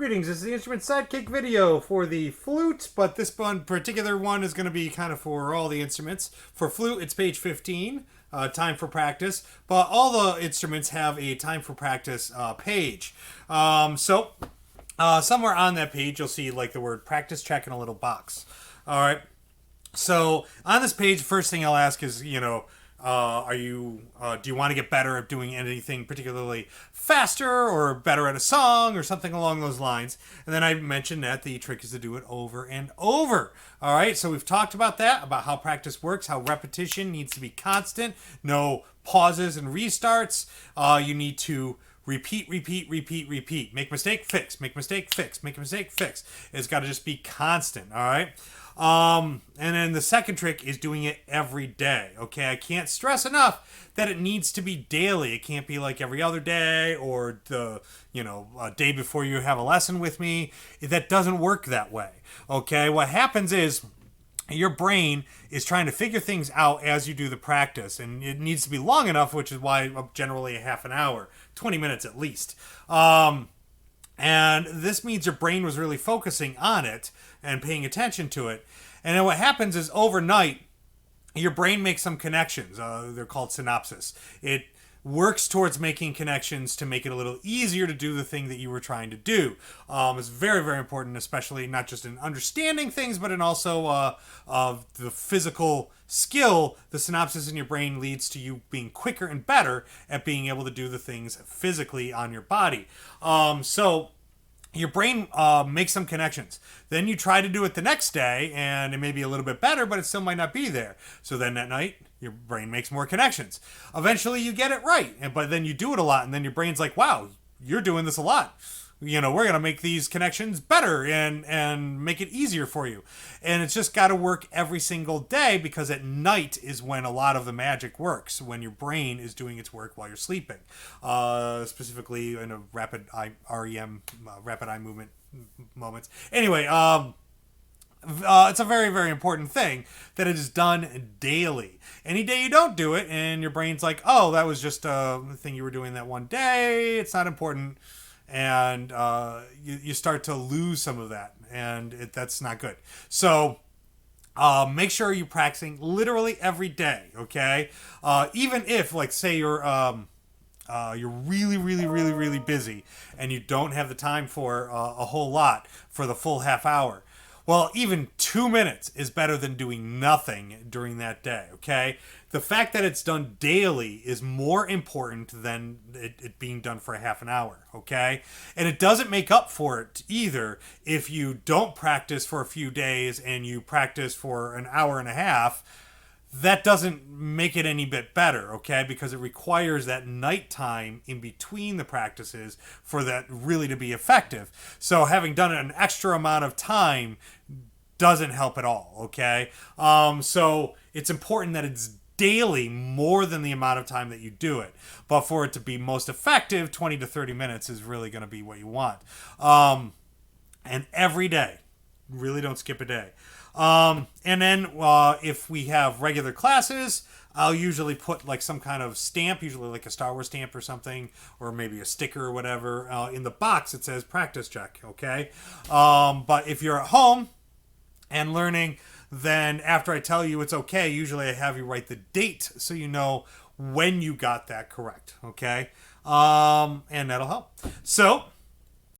Greetings, this is the Instrument Sidekick video for the flute, but this particular one is going to be kind of for all the instruments. For flute, it's page 15, time for practice, but all the instruments have a time for practice page. Somewhere on that page, you'll see like the word practice check in a little box. All right. So on this page, first thing I'll ask is, do you want to get better at doing anything particularly faster or better at a song or something along those lines? And then I mentioned that the trick is to do it over and over. All right, so we've talked about that, about how practice works, how repetition needs to be constant, no pauses and restarts. You need to repeat. Make mistake, fix. Make mistake, fix. Make mistake, fix. It's got to just be constant, all right? And then the second trick is doing it every day. Okay, I can't stress enough that it needs to be daily. It can't be like every other day or a day before you have a lesson with me. That doesn't work that way. Okay, what happens is your brain is trying to figure things out as you do the practice, and it needs to be long enough, which is why generally a half an hour, 20 minutes at least. And this means your brain was really focusing on it and paying attention to it. And then what happens is overnight, your brain makes some connections. They're called synapses. It works towards making connections to make it a little easier to do the thing that you were trying to do. It's very, very important, especially not just in understanding things, but in also of the physical skill. The synapses in your brain leads to you being quicker and better at being able to do the things physically on your body. So your brain makes some connections. Then you try to do it the next day, and it may be a little bit better, but it still might not be there. So then at night, your brain makes more connections. Eventually, you get it right, but then you do it a lot, and then your brain's like, wow, you're doing this a lot. We're going to make these connections better and make it easier for you. And it's just got to work every single day, because at night is when a lot of the magic works, when your brain is doing its work while you're sleeping. Specifically in a rapid eye REM, rapid eye movement moments. Anyway, it's a very, very important thing that it is done daily. Any day you don't do it and your brain's like, oh, that was just a thing you were doing that one day, it's not important. And you start to lose some of that, and that's not good. So make sure you're practicing literally every day, okay? Even if, like, say you're really busy and you don't have the time for a whole lot for the full half hour. Well, even 2 minutes is better than doing nothing during that day, okay? The fact that it's done daily is more important than it being done for a half an hour, okay? And it doesn't make up for it either if you don't practice for a few days and you practice for an hour and a half. That doesn't make it any bit better, okay? Because it requires that nighttime in between the practices for that really to be effective. So having done it an extra amount of time doesn't help at all, okay? So it's important that it's daily more than the amount of time that you do it. But for it to be most effective, 20 to 30 minutes is really going to be what you want. And every day. Really don't skip a day. And then if we have regular classes, I'll usually put like some kind of stamp, usually like a Star Wars stamp or something, or maybe a sticker or whatever. In the box it says practice check, okay? But if you're at home and learning, then after I tell you it's okay, usually I have you write the date so you know when you got that correct, okay? And that'll help. So